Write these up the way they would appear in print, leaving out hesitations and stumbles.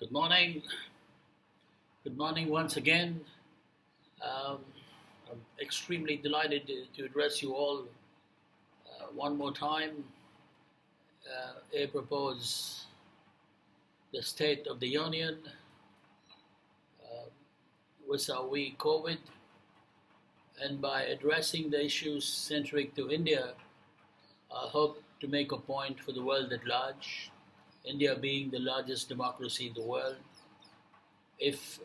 Good morning. Good morning once again. Um, I'm extremely delighted to address you all one more time. Apropos the state of the union, uh, vis-a-vis COVID, and by addressing the issues centric to India, I hope to make a point for the world at large. India being the largest democracy in the world, if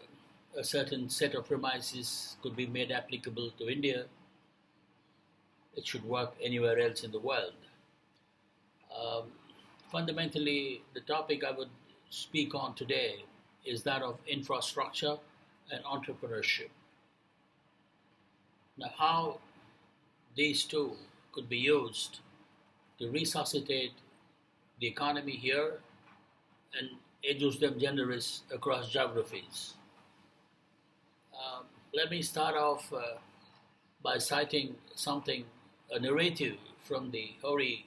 a certain set of premises could be made applicable to India, it should work anywhere else in the world. Um, Fundamentally, the topic I would speak on today is that of infrastructure and entrepreneurship. Now, how these two could be used to resuscitate the economy here and edge them generous across geographies. Let me start off by citing a narrative from the holy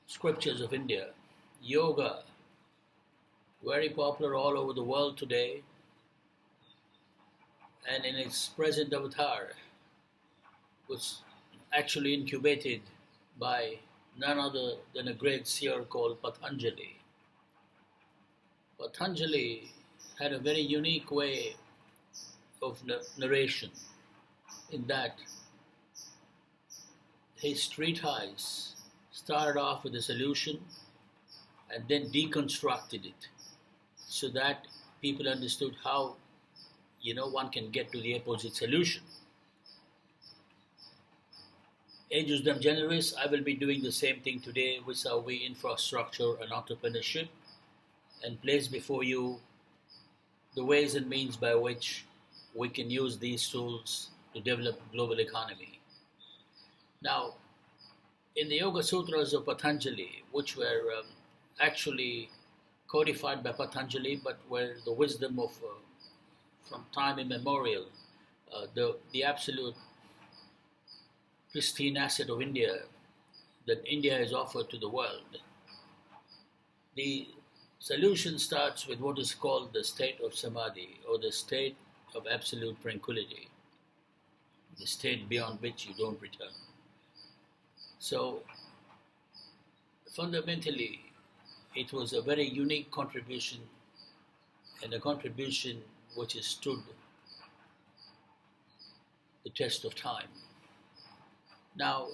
scriptures of India. Yoga, very popular all over the world today, and in its present avatar, was actually incubated by none other than a great seer called Patanjali. Patanjali had a very unique way of narration in that his treatise started off with a solution and then deconstructed it so that people understood how one can get to the opposite solution. Ages them generous, I will be doing the same thing today with our infrastructure and entrepreneurship, and place before you the ways and means by which we can use these tools to develop a global economy. Now, in the Yoga Sutras of Patanjali, which were actually codified by Patanjali, but were the wisdom of from time immemorial, the absolute pristine asset of India that India has offered to the world. The solution starts with what is called the state of samadhi, or the state of absolute tranquility, the state beyond which you don't return. So, fundamentally, it was a very unique contribution, and a contribution which has stood the test of time. Now,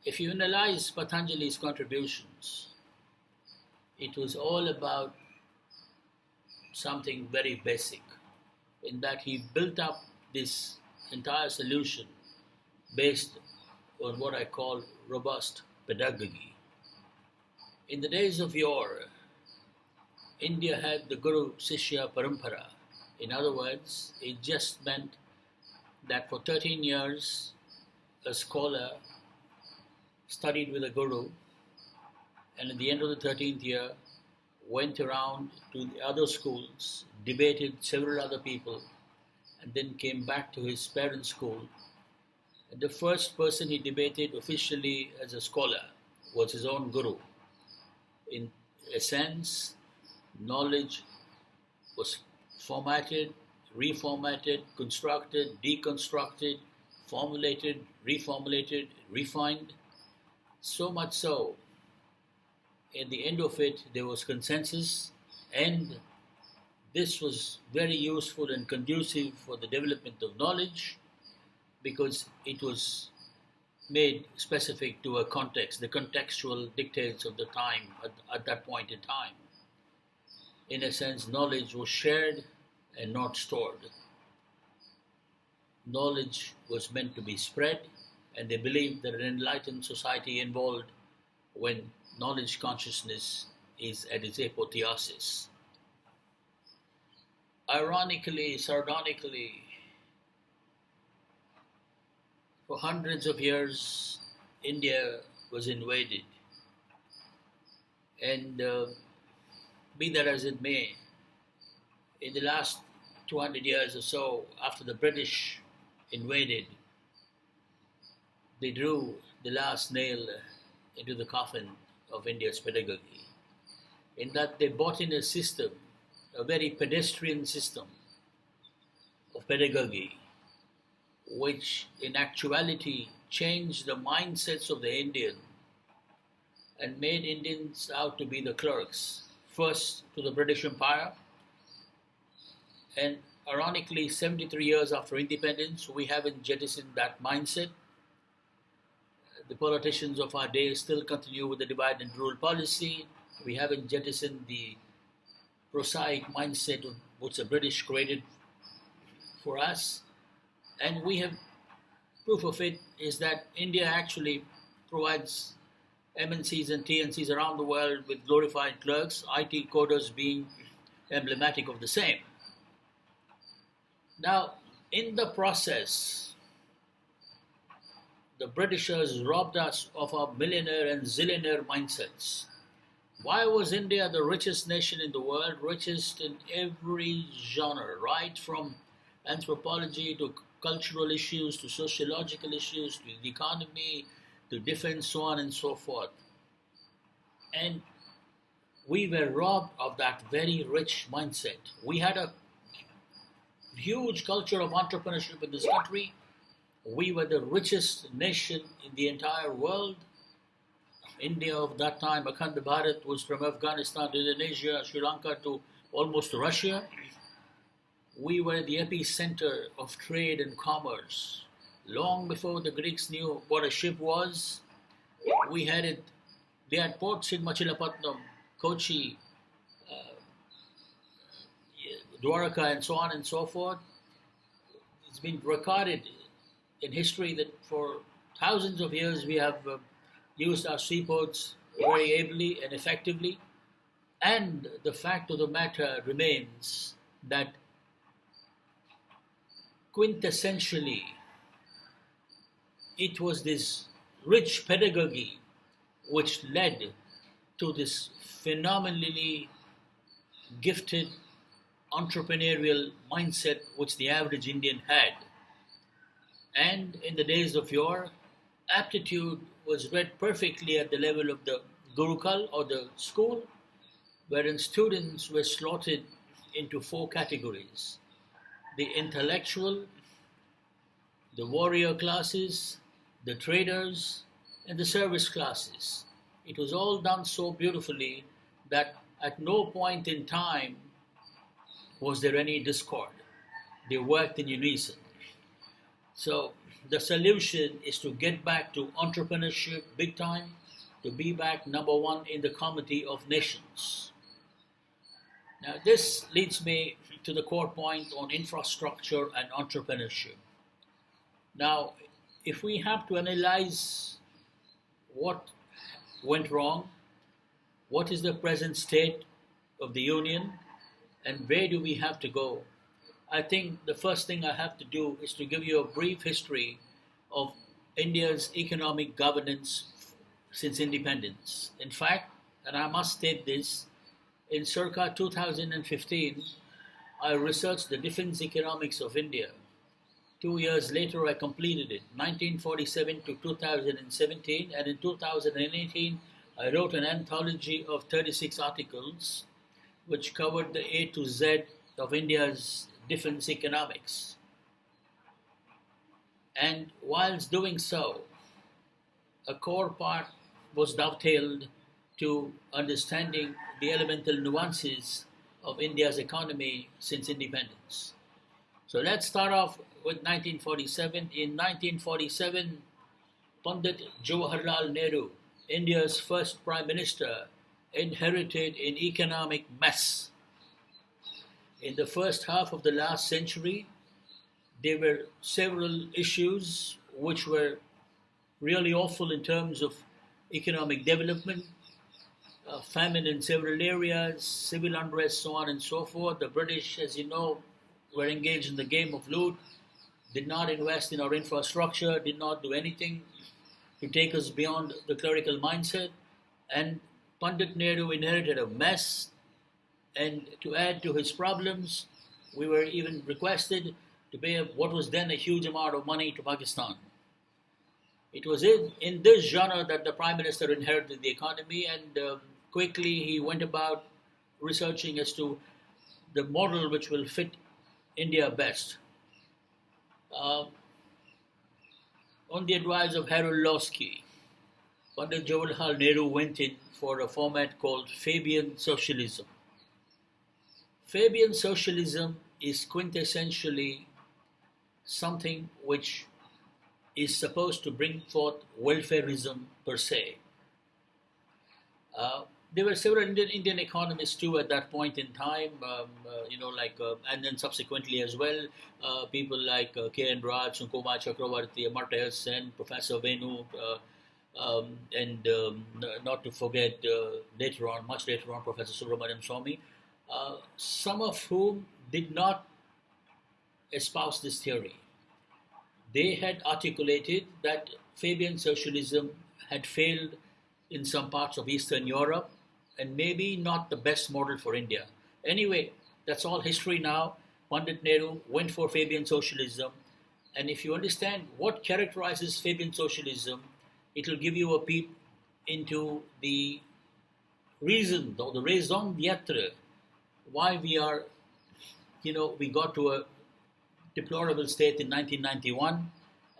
if you analyze Patanjali's contributions, it was all about something very basic, in that he built up this entire solution based on what I call robust pedagogy. In the days of yore, India had the Guru Sishya Parampara. In other words, it just meant that for 13 years, a scholar studied with a guru, and at the end of the 13th year, went around to the other schools, debated several other people, and then came back to his parents' school. And the first person he debated officially as a scholar was his own guru. In a sense, knowledge was formatted, reformatted, constructed, deconstructed, formulated, reformulated, refined, so much so, at the end of it, there was consensus, and this was very useful and conducive for the development of knowledge because it was made specific to a context, the contextual dictates of the time at that point in time. In a sense, knowledge was shared and not stored. Knowledge was meant to be spread, and they believed that an enlightened society involved when knowledge consciousness is at its apotheosis. Ironically, sardonically, for hundreds of years, India was invaded. And be that as it may, in the last 200 years or so, after the British invaded, they drew the last nail into the coffin of India's pedagogy. in that they brought in a system, a very pedestrian system of pedagogy, which in actuality changed the mindsets of the Indian and made Indians out to be the clerks, first to the British Empire, and ironically, 73 years after independence, we haven't jettisoned that mindset. The politicians of our day still continue with the divide and rule policy. We haven't jettisoned the prosaic mindset of which the British created for us. And we have proof of it is that India actually provides MNCs and TNCs around the world with glorified clerks, IT coders being emblematic of the same. Now, in the process, the Britishers robbed us of our millionaire and zillionaire mindsets. Why was India the richest nation in the world, richest in every genre, right from anthropology to cultural issues to sociological issues to the economy to defense, so on and so forth. And we were robbed of that very rich mindset. We had a huge culture of entrepreneurship in this country. We were the richest nation in the entire world. India of that time, Akhand Bharat, was from Afghanistan to Indonesia, Sri Lanka to almost Russia. We were the epicenter of trade and commerce. Long before the Greeks knew what a ship was, we had it. They had ports in Machilapatnam, Kochi, Dwarka, and so on and so forth. It's been recorded in history that for thousands of years we have used our seaports very ably and effectively. And the fact of the matter remains that quintessentially it was this rich pedagogy which led to this phenomenally gifted entrepreneurial mindset which the average Indian had. And in the days of yore, aptitude was read perfectly at the level of the Gurukul or the school, wherein students were slotted into four categories: the intellectual, the warrior classes, the traders, and the service classes. It was all done so beautifully that at no point in time was there any discord. They worked in unison. So the solution is to get back to entrepreneurship big time, to be back number one in the comity of nations. Now this leads me to the core point on infrastructure and entrepreneurship. Now, if we have to analyze what went wrong, what is the present state of the Union, and where do we have to go, I think the first thing I have to do is to give you a brief history of India's economic governance since independence. In fact, and I must state this, in circa 2015, I researched the defense economics of India. 2 years later, I completed it, 1947 to 2017, and in 2018, I wrote an anthology of 36 articles which covered the A to Z of India's defense economics. And whilst doing so, a core part was dovetailed to understanding the elemental nuances of India's economy since independence. So let's start off with 1947. In 1947, Pandit Jawaharlal Nehru, India's first Prime Minister, inherited an economic mess. In the first half of the last century, there were several issues which were really awful in terms of economic development, famine in several areas, civil unrest, so on and so forth. The British, as you know, were engaged in the game of loot, did not invest in our infrastructure, did not do anything to take us beyond the clerical mindset. And Pandit Nehru inherited a mess. And to add to his problems, we were even requested to pay what was then a huge amount of money to Pakistan. It was in this genre that the Prime Minister inherited the economy, and quickly he went about researching as to the model which will fit India best. Uh, on the advice of Harold Losky, Pandit Jawaharlal Nehru went in for a format called Fabian Socialism. Fabian Socialism is quintessentially something which is supposed to bring forth welfareism per se. There were several Indian economists too at that point in time, and then subsequently as well, people like K.N. Raj, Kumar Chakravarti, Amartya Sen, Professor Venu, not to forget much later on, Professor Subramaniam Swamy, some of whom did not espouse this theory. They had articulated that Fabian socialism had failed in some parts of Eastern Europe and maybe not the best model for India. Anyway, that's all history now. Pandit Nehru went for Fabian socialism, and if you understand what characterizes Fabian socialism, it will give you a peep into the reason, or the raison d'etre, why we got to a deplorable state in 1991,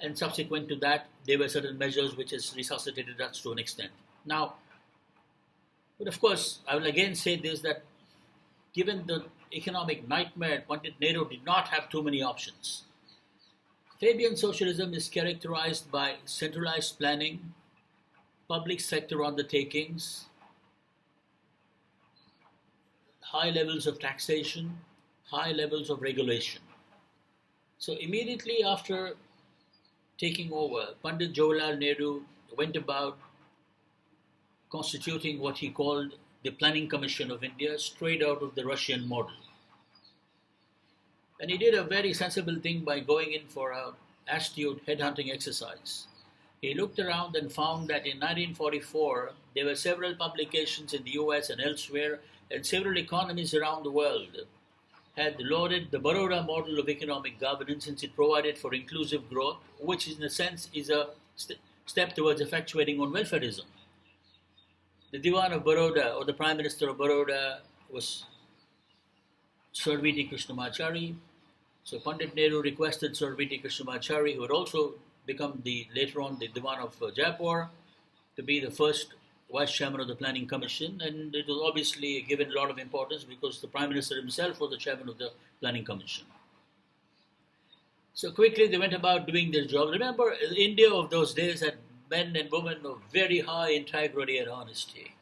and subsequent to that, there were certain measures which has resuscitated us to an extent. Now, but of course, I will again say this, that given the economic nightmare, Pandit Nehru did not have too many options. Fabian socialism is characterized by centralized planning, public sector undertakings, high levels of taxation, high levels of regulation. So immediately after taking over, Pandit Jawaharlal Nehru went about constituting what he called the Planning Commission of India, straight out of the Russian model. And he did a very sensible thing by going in for an astute headhunting exercise. He looked around and found that in 1944, there were several publications in the US and elsewhere, and several economies around the world had lauded the Baroda model of economic governance since it provided for inclusive growth, which in a sense is a step towards effectuating on welfareism. The Diwan of Baroda, or the Prime Minister of Baroda, was Sir V.T. Krishnamachari. So Pandit Nehru requested Sir V.T. Krishnamachari, who had also become later on the Diwan of Jaipur, to be the first Vice Chairman of the Planning Commission, and it was obviously given a lot of importance because the Prime Minister himself was the Chairman of the Planning Commission. So quickly they went about doing their job. Remember, India of those days had men and women of very high integrity and honesty.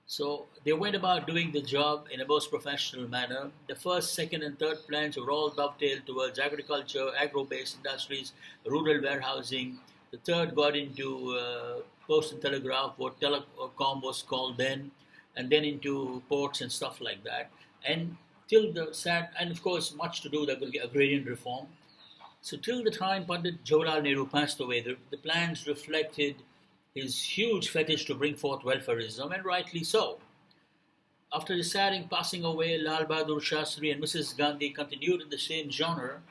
So they went about doing the job in a most professional manner. The first, second, and third plans were all dovetailed towards agriculture, agro-based industries, rural warehousing. The third got into post and telegraph, what telecom was called then, and then into ports and stuff like that. And and of course, much to do with agrarian reform. So till the time Pandit Jawaharlal Nehru passed away, the plans reflected his huge fetish to bring forth welfareism, and rightly so. After his sad passing away, Lal Bahadur Shastri and Mrs. Gandhi continued in the same genre,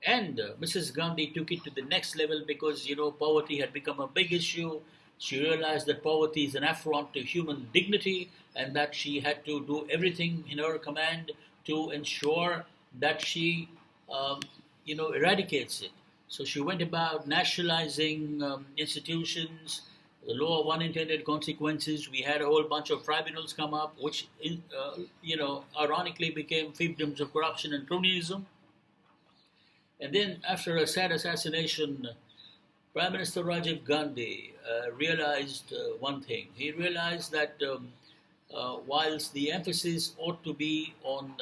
and Mrs. Gandhi took it to the next level because, poverty had become a big issue. She realized that poverty is an affront to human dignity and that she had to do everything in her command to ensure that she eradicates it. So she went about nationalizing institutions, the law of unintended consequences. We had a whole bunch of tribunals come up, which, ironically became fiefdoms of corruption and cronyism. And then after a sad assassination, Prime Minister Rajiv Gandhi realized one thing. He realized that whilst the emphasis ought to be on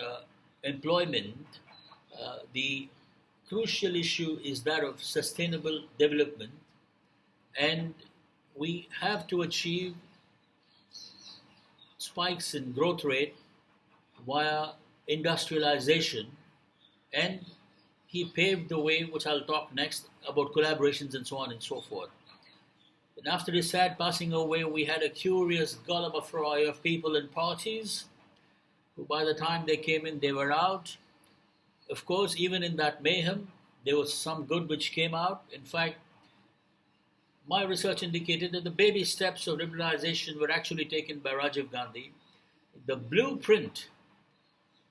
employment, the crucial issue is that of sustainable development, and we have to achieve spikes in growth rate via industrialization, and he paved the way, which I'll talk next, about collaborations and so on and so forth. And after his sad passing away, we had a curious gallimaufry of people and parties who by the time they came in, they were out. Of course, even in that mayhem, there was some good which came out. In fact, my research indicated that the baby steps of liberalization were actually taken by Rajiv Gandhi. The blueprint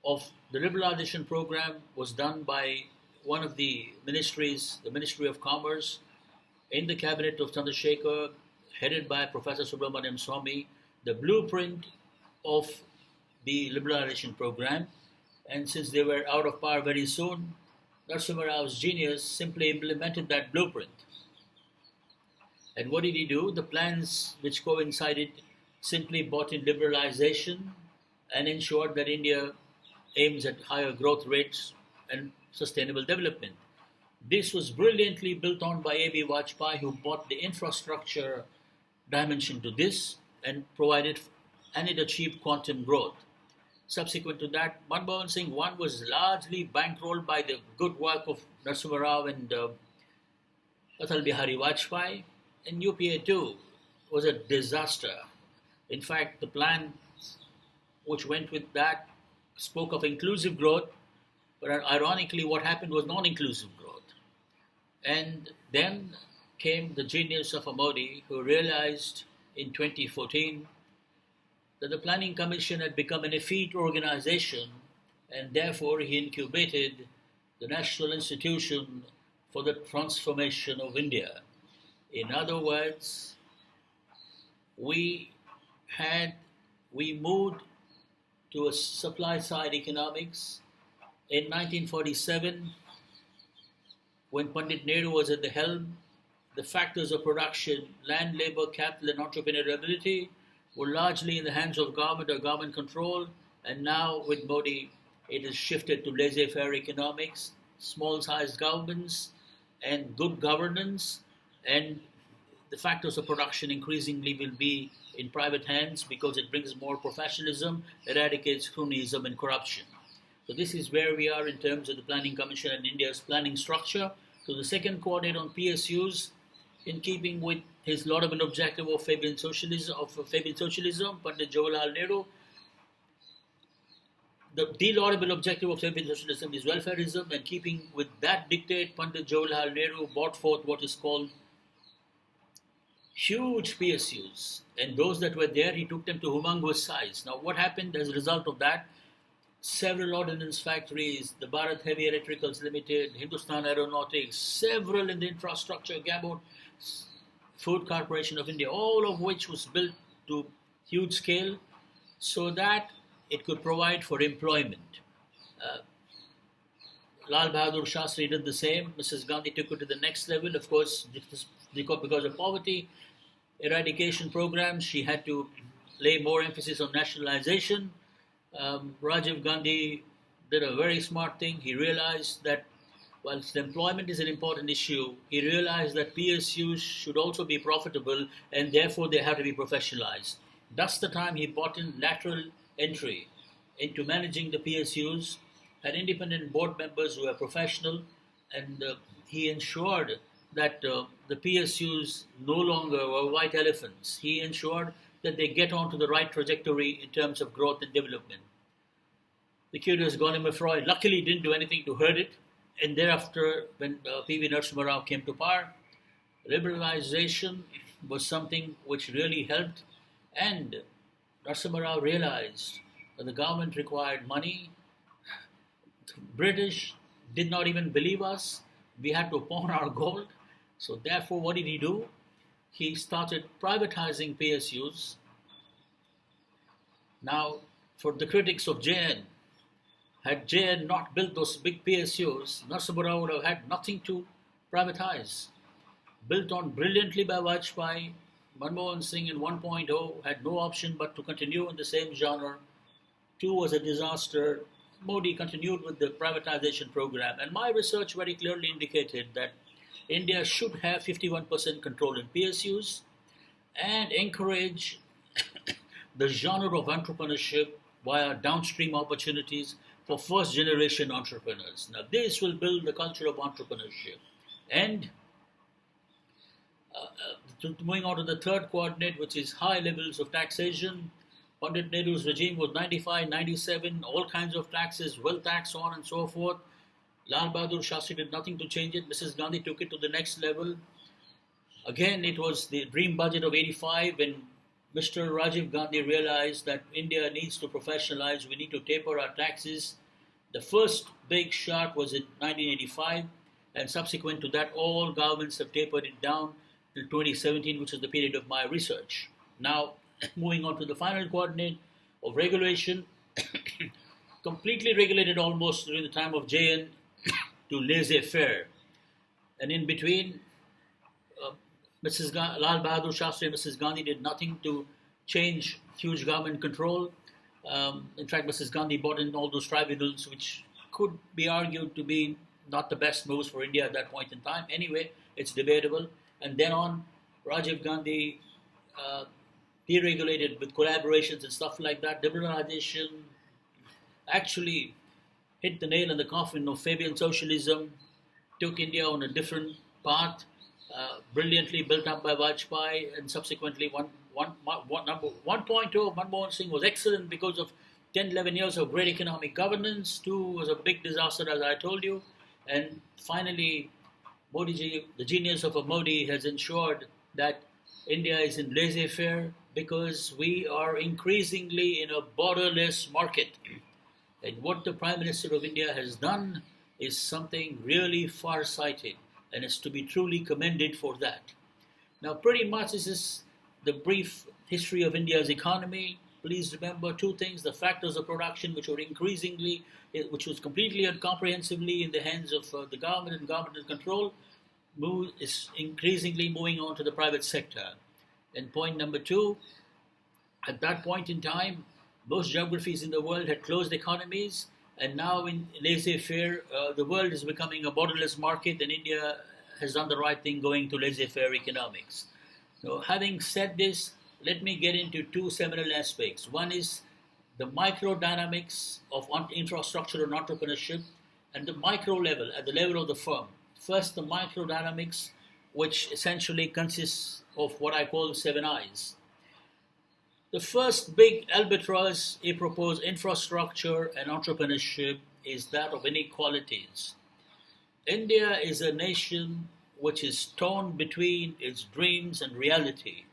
of the liberalization program was done by one of the ministries, the Ministry of Commerce, in the cabinet of Chandrasekhar, headed by Professor Subramaniam Swamy, the blueprint of the liberalization program. And since they were out of power very soon, Narasimha Rao's genius simply implemented that blueprint. And what did he do? The plans which coincided simply brought in liberalization and ensured that India aims at higher growth rates and sustainable development. This was brilliantly built on by A.B. Vajpayee, who brought the infrastructure dimension to this and provided, and it achieved quantum growth. Subsequent to that, Manmohan Singh 1 was largely bankrolled by the good work of Narasimha Rao and Atal Bihari Vajpayee, and UPA 2 was a disaster. In fact, the plan which went with that spoke of inclusive growth, but ironically what happened was non-inclusive growth. And then came the genius of Modi, who realized in 2014 that the Planning Commission had become an effete organization, and therefore he incubated the National Institution for the Transformation of India. In other words, we moved to a supply-side economics. In 1947, when Pandit Nehru was at the helm, the factors of production, land, labor, capital, and entrepreneurial were largely in the hands of government or government control. And now with Modi, it has shifted to laissez-faire economics, small-sized governments, and good governance. And the factors of production increasingly will be in private hands because it brings more professionalism, eradicates cronyism and corruption. So this is where we are in terms of the Planning Commission and India's planning structure. So the second coordinate on PSUs, in keeping with his laudable objective of Fabian socialism, Pandit Jawaharlal Nehru, the laudable objective of Fabian socialism is welfareism, and keeping with that dictate, Pandit Jawaharlal Nehru brought forth what is called huge PSUs, and those that were there, he took them to humongous size. Now, what happened as a result of that? Several ordnance factories, the Bharat Heavy Electricals Limited, Hindustan Aeronautics, several in the infrastructure, Gamut, Food Corporation of India, all of which was built to huge scale so that it could provide for employment. Lal Bahadur Shastri did the same. Mrs. Gandhi took it to the next level. Of course, because of poverty eradication programs, she had to lay more emphasis on nationalization. Rajiv Gandhi did a very smart thing. He realized that whilst employment is an important issue, he realized that PSUs should also be profitable and therefore they have to be professionalized. That's the time he brought in lateral entry into managing the PSUs, had independent board members who were professional, and he ensured that the PSUs no longer were white elephants. He ensured that they get onto the right trajectory in terms of growth and development. The curious Gonimer Freud luckily didn't do anything to hurt it, and thereafter, when P.V. Narasimha Rao came to power, liberalization was something which really helped, and Narasimha Rao realized that the government required money. The British did not even believe us. We had to pawn our gold. So therefore, what did he do? He started privatizing PSUs. Now, for the critics of JN, had JN not built those big PSUs, Narasimha Rao would have had nothing to privatize. Built on brilliantly by Vajpayee, Manmohan Singh in 1.0 had no option but to continue in the same genre. 2 was a disaster. Modi continued with the privatization program. And my research very clearly indicated that India should have 51% control in PSUs and encourage the genre of entrepreneurship via downstream opportunities for first generation entrepreneurs. Now this will build the culture of entrepreneurship. And moving on to the third coordinate, which is high levels of taxation. Pandit Nehru's regime was 95, 97, all kinds of taxes, wealth tax, so on and so forth. Lal Bahadur Shastri did nothing to change it. Mrs. Gandhi took it to the next level. Again, it was the dream budget of 85 when Mr. Rajiv Gandhi realized that India needs to professionalize, we need to taper our taxes. The first big shot was in 1985, and subsequent to that, all governments have tapered it down till 2017, which is the period of my research. Now, moving on to the final coordinate of regulation, completely regulated almost during the time of JN to laissez-faire. And in between, Lal Bahadur Shastri and Mrs. Gandhi did nothing to change huge government control. In fact, Mrs. Gandhi brought in all those tribunals, which could be argued to be not the best moves for India at that point in time. Anyway, it's debatable. And then on, Rajiv Gandhi deregulated with collaborations and stuff like that. Liberalization actually hit the nail in the coffin of Fabian socialism, took India on a different path, brilliantly built up by Vajpayee, and subsequently 1.2 of Manmohan Singh was excellent because of 10, 11 years of great economic governance. 2 was a big disaster, as I told you. And finally, Modi ji, the genius of a Modi, has ensured that India is in laissez-faire because we are increasingly in a borderless market. And what the Prime Minister of India has done is something really far-sighted, and is to be truly commended for that. Now, pretty much this is the brief history of India's economy. Please remember 2 things: the factors of production, which was completely and comprehensively in the hands of the government and governmental control, is increasingly moving on to the private sector. And point number 2, at that point in time, most geographies in the world had closed economies, and now in laissez-faire, the world is becoming a borderless market, and India has done the right thing going to laissez-faire economics. So having said this, let me get into 2 seminal aspects. One is the micro dynamics of infrastructure and entrepreneurship, and the micro level, at the level of the firm. First, the micro dynamics, which essentially consists of what I call 7 I's. The first big albatross, apropos infrastructure and entrepreneurship, is that of inequalities. India is a nation which is torn between its dreams and reality,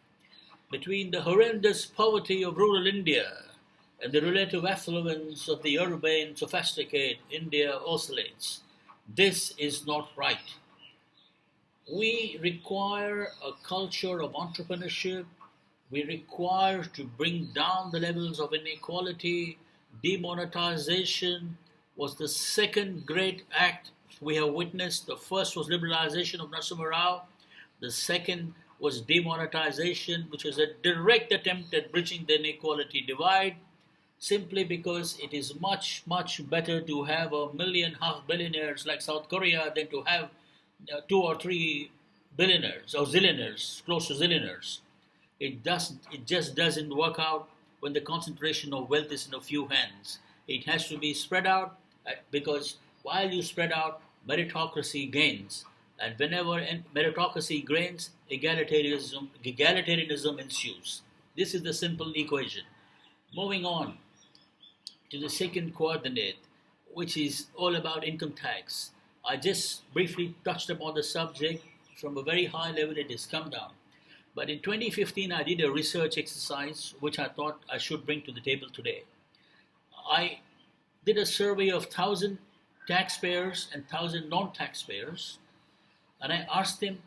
between the horrendous poverty of rural India and the relative affluence of the urban, sophisticated India oscillates. This is not right. We require a culture of entrepreneurship. We require to bring down the levels of inequality. Demonetization was the second great act we have witnessed. The first was liberalization of Narasimha Rao. The second was demonetization, which was a direct attempt at bridging the inequality divide, simply because it is much, much better to have 1.5 million billionaires like South Korea than to have 2 or 3 billionaires or zillionaires, close to zillionaires. It just doesn't work out when the concentration of wealth is in a few hands. It has to be spread out, because while you spread out, meritocracy gains. And whenever meritocracy gains, egalitarianism ensues. This is the simple equation. Moving on to the second coordinate, which is all about income tax. I just briefly touched upon the subject. From a very high level, it has come down. But in 2015, I did a research exercise, which I thought I should bring to the table today. I did a survey of 1,000 taxpayers and 1,000 non-taxpayers, and I asked them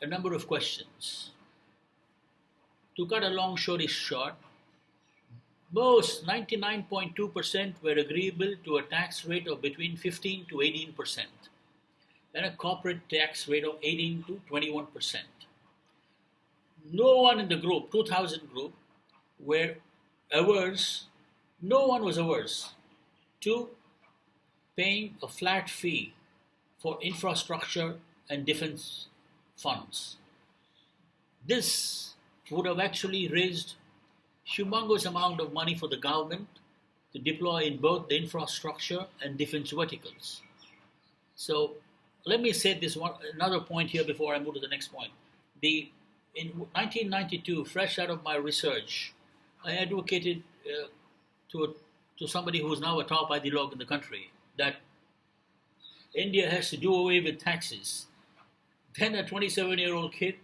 a number of questions. To cut a long story short, most 99.2% were agreeable to a tax rate of between 15 to 18% and a corporate tax rate of 18 to 21%. No one in the group, 2,000 group, were averse, no one was averse to paying a flat fee for infrastructure and defense funds. This would have actually raised humongous amount of money for the government to deploy in both the infrastructure and defense verticals. So let me say this another point here before I move to the next point. In 1992, fresh out of my research, I advocated to somebody who is now a top ideologue in the country that India has to do away with taxes. Then a 27-year-old kid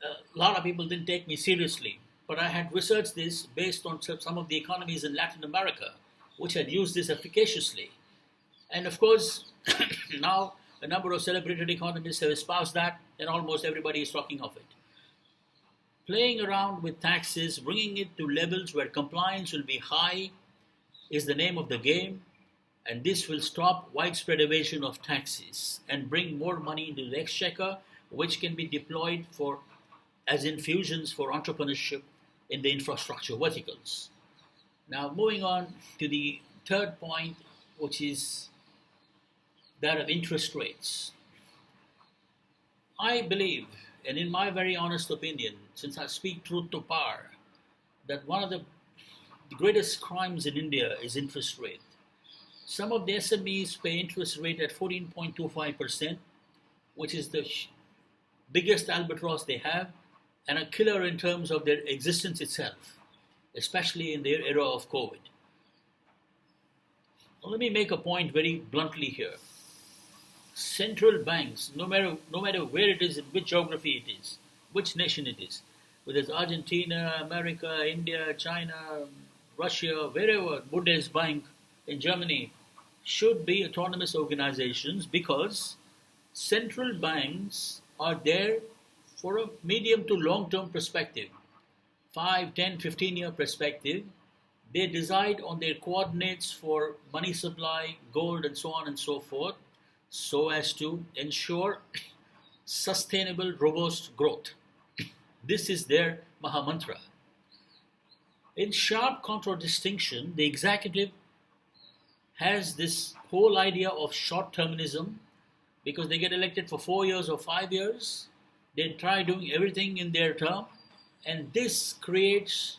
A lot of people didn't take me seriously, but I had researched this based on some of the economies in Latin America, which had used this efficaciously. And of course, now a number of celebrated economists have espoused that, and almost everybody is talking of it. Playing around with taxes, bringing it to levels where compliance will be high, is the name of the game, and this will stop widespread evasion of taxes and bring more money into the exchequer, which can be deployed for as infusions for entrepreneurship in the infrastructure verticals. Now, moving on to the third point, which is that of interest rates. I believe, and in my very honest opinion, since I speak truth to power, that one of the greatest crimes in India is interest rate. Some of the SMEs pay interest rate at 14.25%, which is the biggest albatross they have, and a killer in terms of their existence itself, especially in their era of COVID. Well, let me make a point very bluntly here. Central banks, no matter where it is, in which geography it is, which nation it is, whether it's Argentina, America, India, China, Russia, wherever, Bundesbank in Germany, should be autonomous organizations, because central banks are there for a medium to long-term perspective, 5, 10, 15-year perspective. They decide on their coordinates for money supply, gold, and so on and so forth, so as to ensure sustainable, robust growth. This is their Mahamantra. In sharp contradistinction, the executive has this whole idea of short-termism, because they get elected for 4 years or 5 years. They try doing everything in their term, and this creates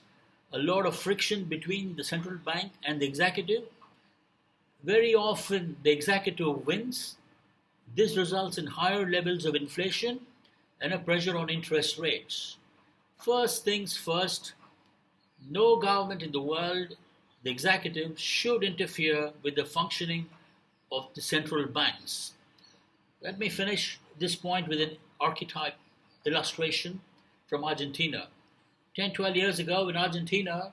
a lot of friction between the central bank and the executive. Very often, the executive wins. This results in higher levels of inflation and a pressure on interest rates. First things first, no government in the world, the executive, should interfere with the functioning of the central banks. Let me finish this point with an archetype illustration from Argentina. 10, 12 years ago in Argentina,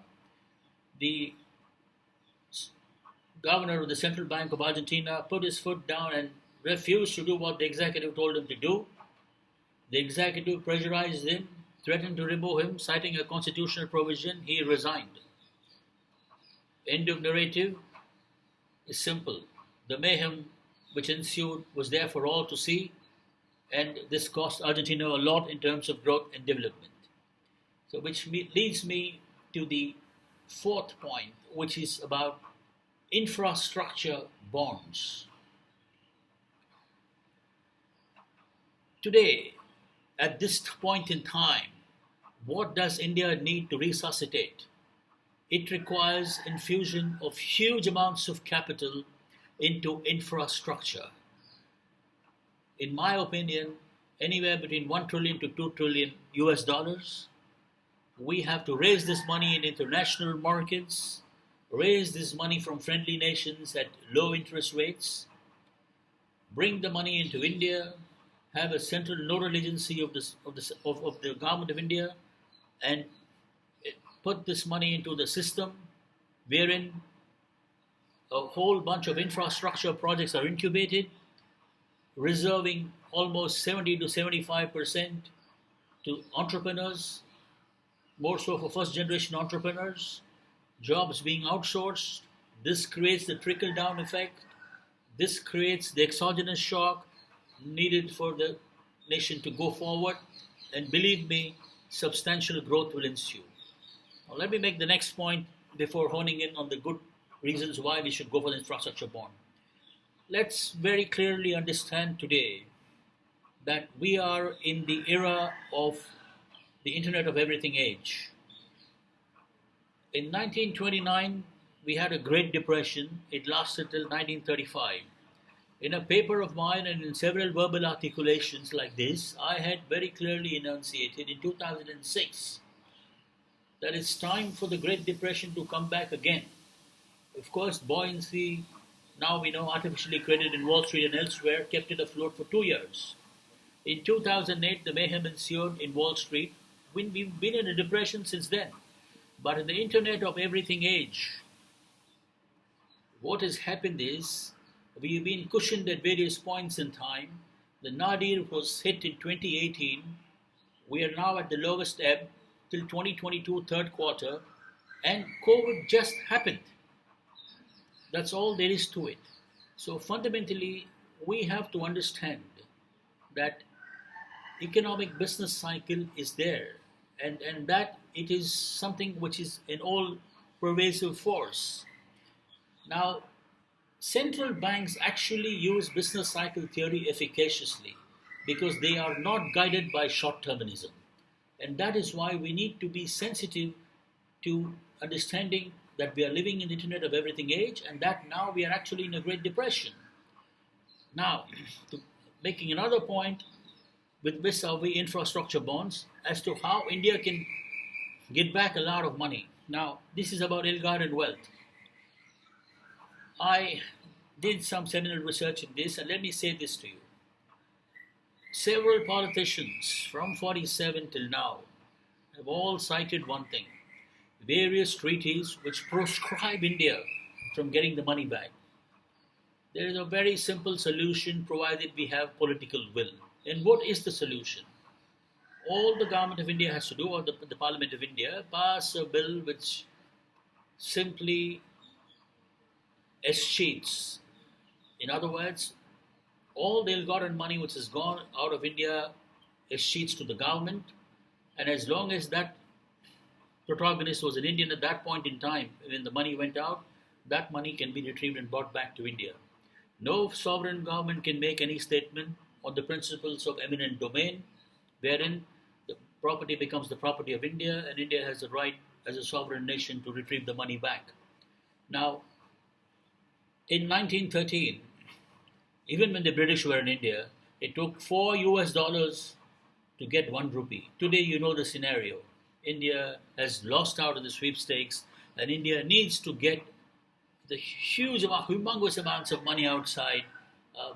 the governor of the Central Bank of Argentina put his foot down and refused to do what the executive told him to do. The executive pressurized him, threatened to remove him, citing a constitutional provision. He resigned. End of narrative is simple. The mayhem which ensued was there for all to see, and this cost Argentina a lot in terms of growth and development. So which leads me to the fourth point, which is about infrastructure bonds. Today, at this point in time, what does India need to resuscitate? It requires infusion of huge amounts of capital into infrastructure. In my opinion, anywhere between 1 trillion to 2 trillion US dollars. We have to raise this money in international markets, raise this money from friendly nations at low interest rates, bring the money into India, have a central nodal agency of the government of India, and put this money into the system wherein a whole bunch of infrastructure projects are incubated, reserving almost 70 to 75% to entrepreneurs, more so for first generation entrepreneurs, jobs being outsourced. This creates the trickle down effect. This creates the exogenous shock needed for the nation to go forward, and believe me, substantial growth will ensue. Now, let me make the next point before honing in on the good reasons why we should go for the infrastructure bond. Let's very clearly understand today that we are in the era of the Internet of Everything age. In 1929, we had a Great Depression. It lasted till 1935. In a paper of mine and in several verbal articulations like this, I had very clearly enunciated in 2006 that it's time for the Great Depression to come back again. Of course, buoyancy, now we know, artificially created in Wall Street and elsewhere, kept it afloat for 2 years. In 2008, the mayhem ensued in Wall Street. We've been in a depression since then. But in the Internet of Everything age, what has happened is we've been cushioned at various points in time. The nadir was hit in 2018. We are now at the lowest ebb till 2022 third quarter, and COVID just happened. That's all there is to it. So fundamentally, we have to understand that economic business cycle is there, and that it is something which is an all pervasive force. Now, central banks actually use business cycle theory efficaciously because they are not guided by short termism. And that is why we need to be sensitive to understanding that we are living in the Internet of Everything age and that now we are actually in a Great Depression. Now, to making another point with vis-a-vis infrastructure bonds as to how India can get back a lot of money. Now, this is about ill-gotten wealth. I did some seminal research in this, and let me say this to you. Several politicians from 47 till now have all cited one thing: various treaties which proscribe India from getting the money back. There is a very simple solution provided we have political will. And what is the solution? All the government of India has to do, or the Parliament of India, pass a bill which simply escheats. In other words, all the ill-gotten money which has gone out of India escheats to the government, and as long as that protagonist was an Indian at that point in time, when the money went out, that money can be retrieved and brought back to India. No sovereign government can make any statement on the principles of eminent domain, wherein the property becomes the property of India, and India has the right as a sovereign nation to retrieve the money back. Now, in 1913, even when the British were in India, it took $4 to get 1 rupee. Today, you know the scenario. India has lost out of the sweepstakes, and India needs to get the humongous amounts of money outside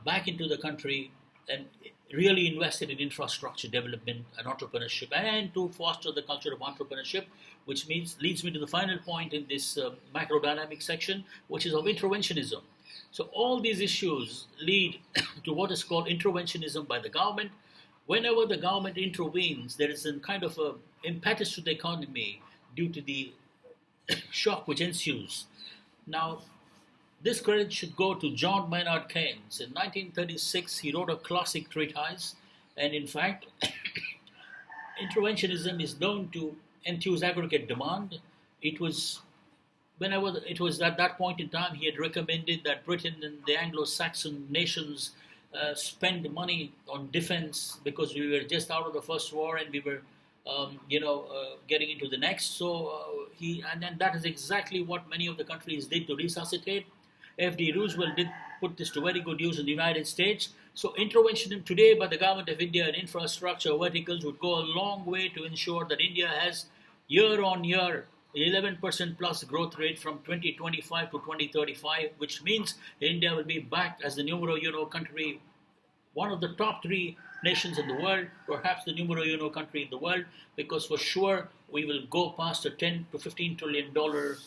back into the country and really invested in infrastructure development and entrepreneurship, and to foster the culture of entrepreneurship, which leads me to the final point in this macrodynamic section, which is of interventionism. So all these issues lead to what is called interventionism by the government. Whenever the government intervenes, there is a kind of a impetus to the economy due to the shock which ensues. Now, this credit should go to John Maynard Keynes. In 1936, he wrote a classic treatise, and in fact, interventionism is known to enthuse aggregate demand. It was at that point in time, he had recommended that Britain and the Anglo-Saxon nations spend money on defense because we were just out of the first war and we were, getting into the next. So then that is exactly what many of the countries did to resuscitate. F.D. Roosevelt did put this to very good use in the United States. So intervention today by the government of India in infrastructure verticals would go a long way to ensure that India has year on year 11% plus growth rate from 2025 to 2035, which means India will be back as the numero uno country, one of the top 3 nations in the world, perhaps the numero uno country in the world, because for sure we will go past a 10 to 15 trillion dollar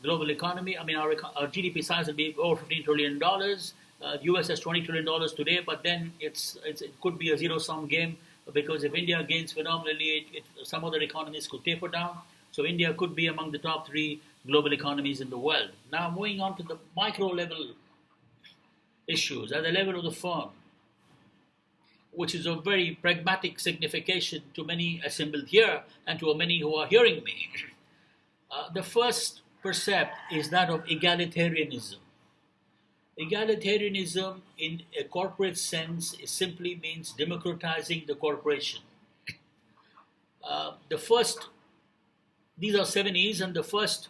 global economy. I mean, our GDP size will be over $15 trillion. US has $20 trillion today, but then it could be a zero-sum game, because if India gains phenomenally, some other economies could taper down. So India could be among the top 3 global economies in the world. Now moving on to the micro level issues at the level of the firm, which is of very pragmatic signification to many assembled here and to many who are hearing me. The first percept is that of egalitarianism. Egalitarianism in a corporate sense simply means democratizing the corporation. These are 7 E's, and the first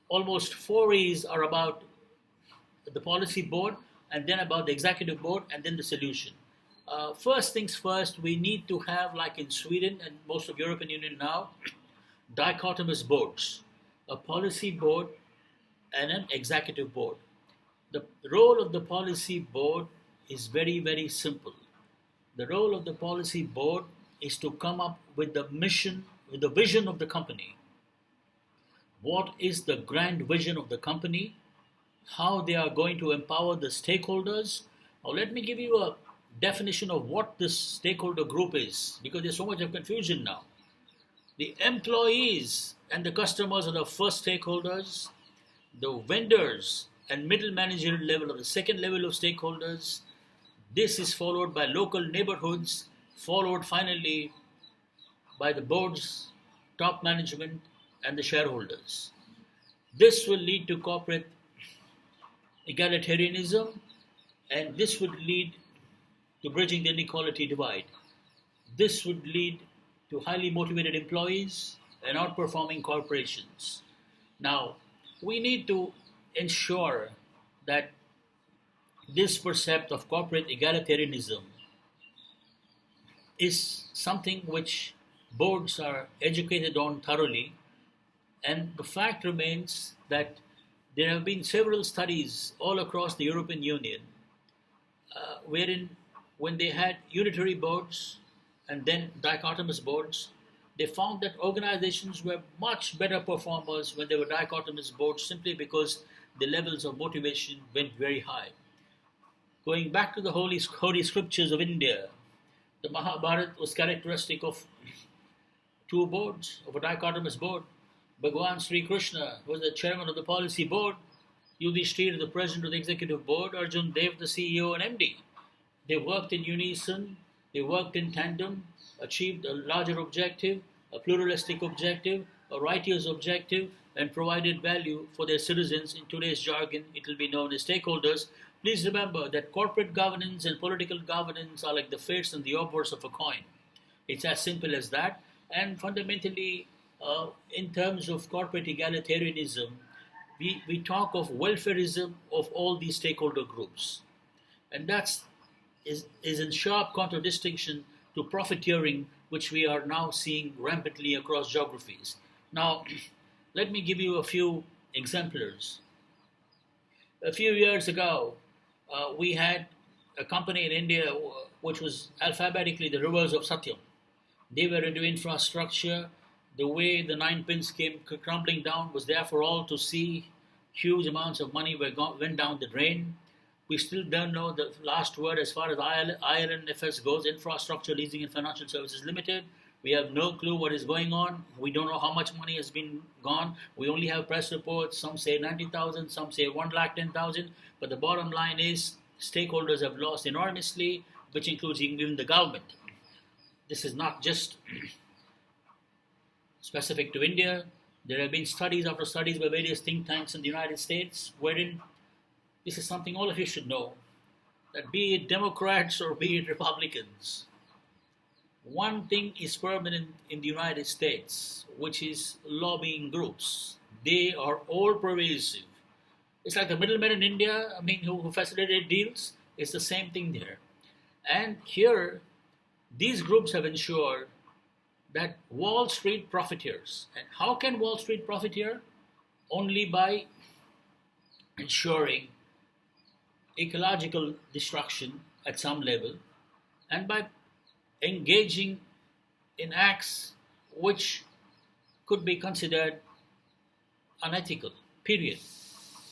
almost 4 E's are about the policy board, and then about the executive board, and then the solution. First things first, we need to have, like in Sweden and most of European Union now, dichotomous boards, a policy board and an executive board. The role of the policy board is very, very simple. The role of the policy board is to come up with the mission, with the vision of the company. What is the grand vision of the company? How they are going to empower the stakeholders? Now, let me give you a definition of what this stakeholder group is, because there's so much of confusion now. The employees and the customers are the first stakeholders. The vendors and middle managerial level are the second level of stakeholders. This is followed by local neighborhoods, followed finally by the boards, top management, and the shareholders. This will lead to corporate egalitarianism, and this would lead to bridging the inequality divide. This would lead to highly motivated employees and outperforming corporations. Now, we need to ensure that this percept of corporate egalitarianism is something which boards are educated on thoroughly, and the fact remains that there have been several studies all across the European Union wherein when they had unitary boards and then dichotomous boards, they found that organizations were much better performers when they were dichotomous boards simply because the levels of motivation went very high. Going back to the holy scriptures of India, the Mahabharata was characteristic of two boards, of a dichotomous board. Bhagwan Sri Krishna was the chairman of the policy board, Yudhishthira the president of the executive board, Arjun Dev the CEO and MD. They worked in unison, they worked in tandem, achieved a larger objective, a pluralistic objective, a righteous objective, and provided value for their citizens. In today's jargon, it will be known as stakeholders. Please remember that corporate governance and political governance are like the face and the obverse of a coin. It's as simple as that. And fundamentally, in terms of corporate egalitarianism, we talk of welfareism of all these stakeholder groups. And that is in sharp contradistinction to profiteering, which we are now seeing rampantly across geographies. Now, let me give you a few exemplars. A few years ago, we had a company in India which was alphabetically the Rivers of Satyam. They were into infrastructure. The way the nine pins came crumbling down was there for all to see. Huge amounts of money went down the drain. We still don't know the last word as far as ILNFS goes, Infrastructure Leasing and Financial Services Limited. We have no clue what is going on. We don't know how much money has been gone. We only have press reports. Some say 90,000, some say 110,000. But the bottom line is stakeholders have lost enormously, which includes even the government. This is not just specific to India. There have been studies after studies by various think tanks in the United States, wherein this is something all of you should know, that be it Democrats or be it Republicans, one thing is permanent in the United States, which is lobbying groups. They are all pervasive. It's like the middlemen in India, who facilitate deals. It's the same thing there. And here, these groups have ensured that Wall Street profiteers. And how can Wall Street profiteer? Only by ensuring ecological destruction at some level and by engaging in acts which could be considered unethical, period.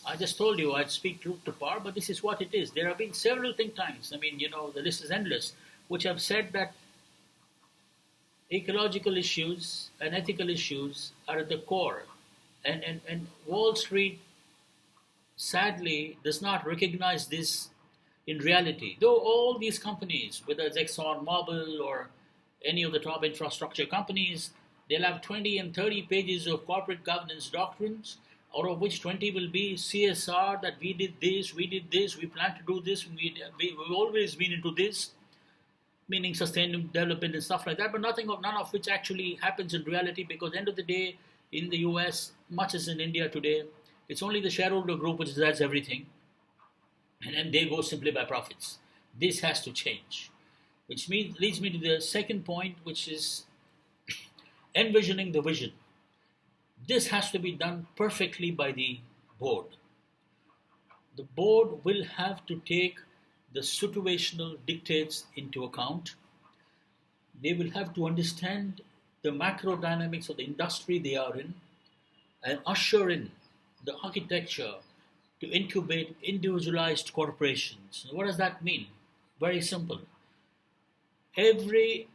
I just told you I'd speak truth to power, but this is what it is. There have been several think tanks, the list is endless, which have said that ecological issues and ethical issues are at the core. And Wall Street, sadly, does not recognize this in reality. Though all these companies, whether it's ExxonMobil or any of the top infrastructure companies, they'll have 20 and 30 pages of corporate governance doctrines, out of which 20 will be CSR, that we did this, we plan to do this, we've always been into this, meaning sustainable development and stuff like that, but none of which actually happens in reality, because at the end of the day, in the US, much as in India today, it's only the shareholder group which decides everything, and then they go simply by profits. This has to change, which leads me to the second point, which is envisioning the vision. This has to be done perfectly by the board. The board will have to take the situational dictates into account. They will have to understand the macro dynamics of the industry they are in and usher in the architecture to incubate individualized corporations. What does that mean? Very simple. Every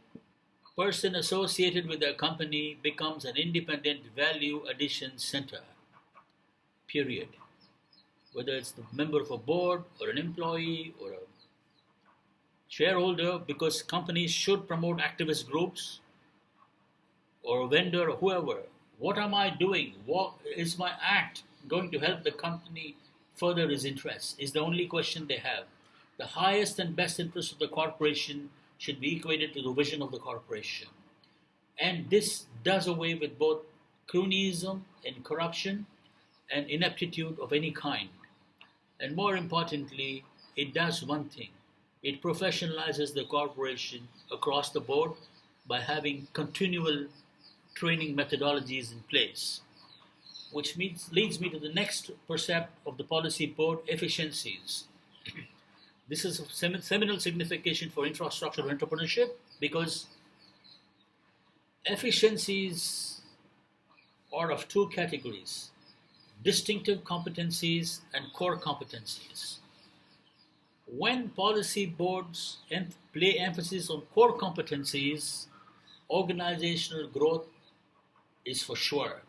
person associated with a company becomes an independent value addition center, period. Whether it's the member of a board or an employee or a shareholder, because companies should promote activist groups or a vendor or whoever. What am I doing? What is my act going to help the company further its interests? Is the only question they have. The highest and best interest of the corporation should be equated to the vision of the corporation. And this does away with both cronyism and corruption and ineptitude of any kind. And more importantly, it does one thing. It professionalizes the corporation across the board by having continual training methodologies in place, which leads me to the next percept of the policy board: efficiencies. This is of seminal signification for infrastructure entrepreneurship because efficiencies are of two categories: distinctive competencies and core competencies. When policy boards play emphasis on core competencies, organizational growth is for sure.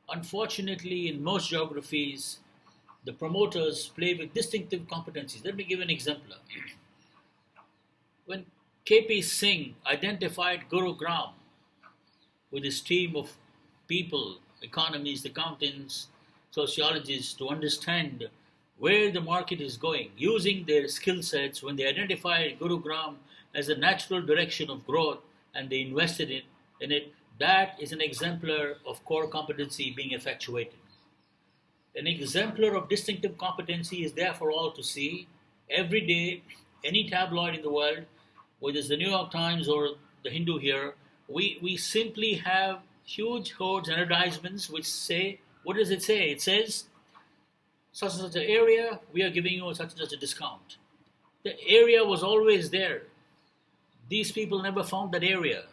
Unfortunately, in most geographies, the promoters play with distinctive competencies. Let me give an example. When KP Singh identified Gurugram with his team of people, economists, accountants, sociologists, to understand where the market is going, using their skill sets, when they identified Gurugram as a natural direction of growth and they invested in it, that is an exemplar of core competency being effectuated. An exemplar of distinctive competency is there for all to see. Every day, any tabloid in the world, whether it's the New York Times or the Hindu here, we simply have huge hordes and advertisements which say, what does it say? It says, such and such an area, we are giving you such and such a discount. The area was always there. These people never found that area.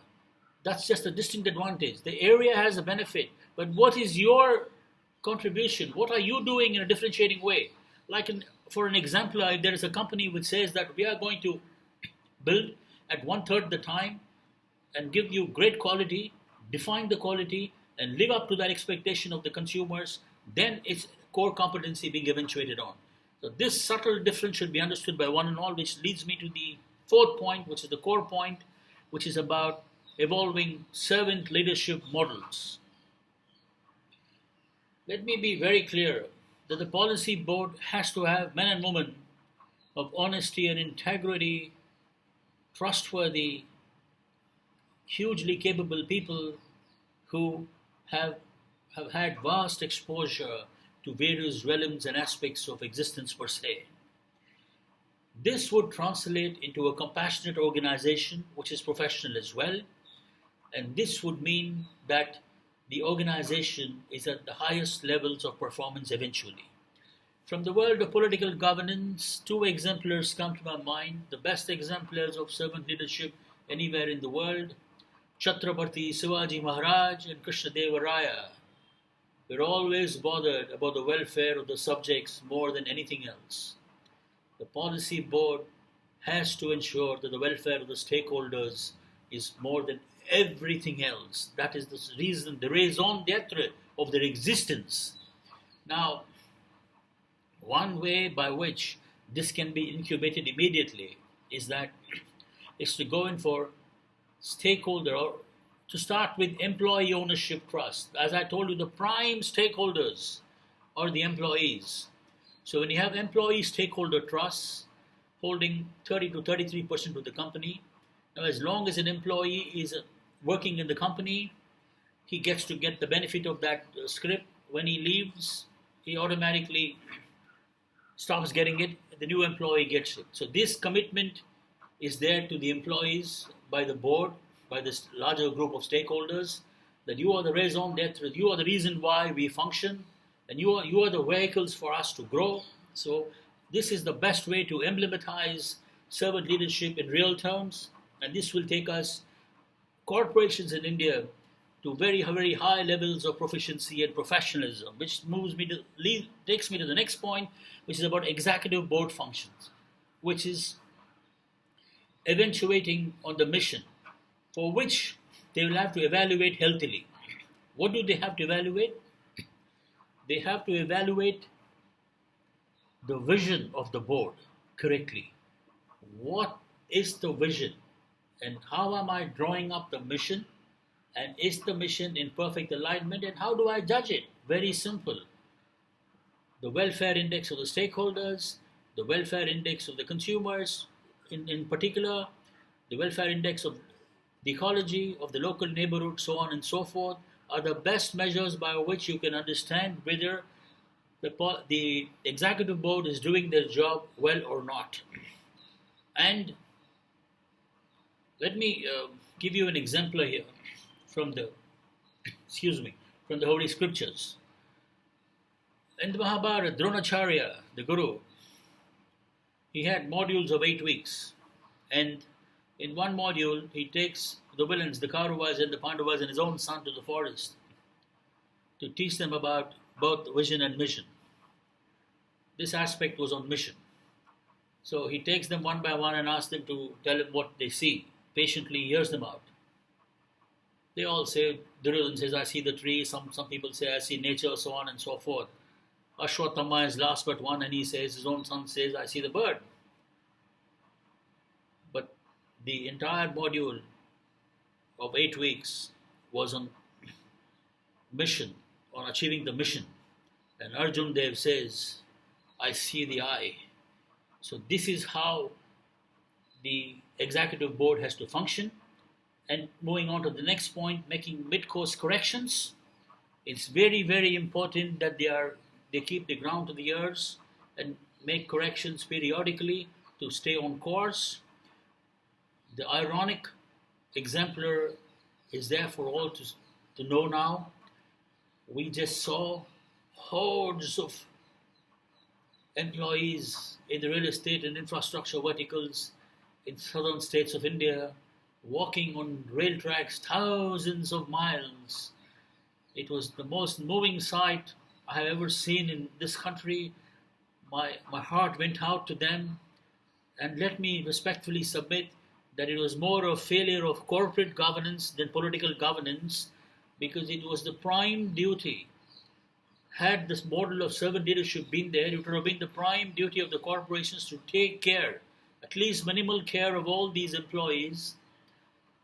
That's just a distinct advantage. The area has a benefit, but what is your contribution? What are you doing in a differentiating way? For an example, if there is a company which says that we are going to build at 1/3 the time and give you great quality, define the quality, and live up to that expectation of the consumers, then it's core competency being eventuated on. So this subtle difference should be understood by one and all, which leads me to the fourth point, which is the core point, which is about evolving servant leadership models. Let me be very clear that the policy board has to have men and women of honesty and integrity, trustworthy, hugely capable people who have had vast exposure to various realms and aspects of existence per se. This would translate into a compassionate organization which is professional as well, and this would mean that the organization is at the highest levels of performance eventually. From the world of political governance, two exemplars come to my mind, the best exemplars of servant leadership anywhere in the world: Chhatrapati Shivaji Maharaj and Krishnadeva Raya. We're always bothered about the welfare of the subjects more than anything else. The policy board has to ensure that the welfare of the stakeholders is more than everything else. That is the reason, the raison d'etre of their existence. Now, one way by which this can be incubated immediately is to go in for stakeholder, or to start with employee ownership trust. As I told you, the prime stakeholders are the employees. So when you have employee stakeholder trusts holding 30 to 33% of the company, now as long as an employee is working in the company, he gets to get the benefit of that scrip. When he leaves, he automatically stops getting it. The new employee gets it. So this commitment is there to the employees by the board, by this larger group of stakeholders, that you are the raison d'etre, you are the reason why we function, and you are the vehicles for us to grow. So This is the best way to emblematize servant leadership in real terms, and this will take us, corporations in India, to very, very high levels of proficiency and professionalism, which takes me to the next point, which is about executive board functions, which is eventuating on the mission, for which they will have to evaluate healthily. What do they have to evaluate? They have to evaluate the vision of the board correctly. What is the vision? And how am I drawing up the mission? And is the mission in perfect alignment? And how do I judge it? Very simple. The welfare index of the stakeholders, the welfare index of the consumers, in particular, the welfare index of the ecology of the local neighborhood, so on and so forth, are the best measures by which you can understand whether the executive board is doing their job well or not. And let me give you an exemplar here from the Holy Scriptures. In the Mahabharata, Dronacharya, the Guru, he had modules of 8 weeks. And in one module, he takes the villains, the Kauravas and the Pandavas, and his own son to the forest to teach them about both vision and mission. This aspect was on mission. So he takes them one by one and asks them to tell him what they see. Patiently hears them out. They all say, Duryodhana says, I see the tree. Some people say, I see nature, so on and so forth. Ashwatthama is last but one, and he says, his own son says, I see the bird. But the entire module of 8 weeks was on mission, on achieving the mission. And Arjun Dev says, I see the eye. So this is how the executive board has to function. And moving on to the next point, making mid-course corrections. It's very, very important that they keep the ground to the ears and make corrections periodically to stay on course. The ironic exemplar is there for all to know now. We just saw hordes of employees in the real estate and infrastructure verticals in southern states of India walking on rail tracks thousands of miles. It was the most moving sight I have ever seen in this country. My heart went out to them, and let me respectfully submit that it was more a failure of corporate governance than political governance, because it was the prime duty. Had this model of servant leadership been there, it would have been the prime duty of the corporations to take care, at least minimal care, of all these employees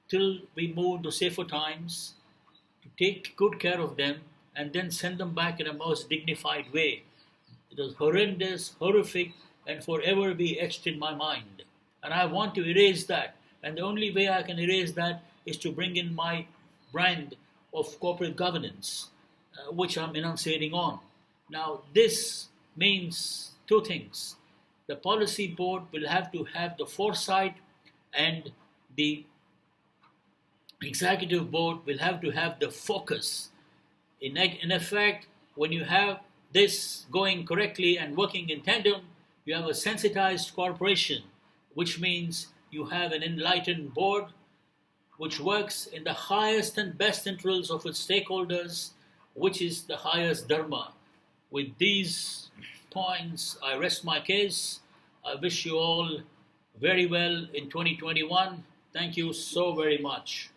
till we move to safer times, to take good care of them and then send them back in a most dignified way. It was horrendous, horrific, and forever be etched in my mind. And I want to erase that. And the only way I can erase that is to bring in my brand of corporate governance, which I'm enunciating on. Now, this means two things. The policy board will have to have the foresight, and the executive board will have to have the focus. In effect, when you have this going correctly and working in tandem, you have a sensitized corporation, which means you have an enlightened board which works in the highest and best interests of its stakeholders, which is the highest dharma. With these points, I rest my case. I wish you all very well in 2021. Thank you so very much.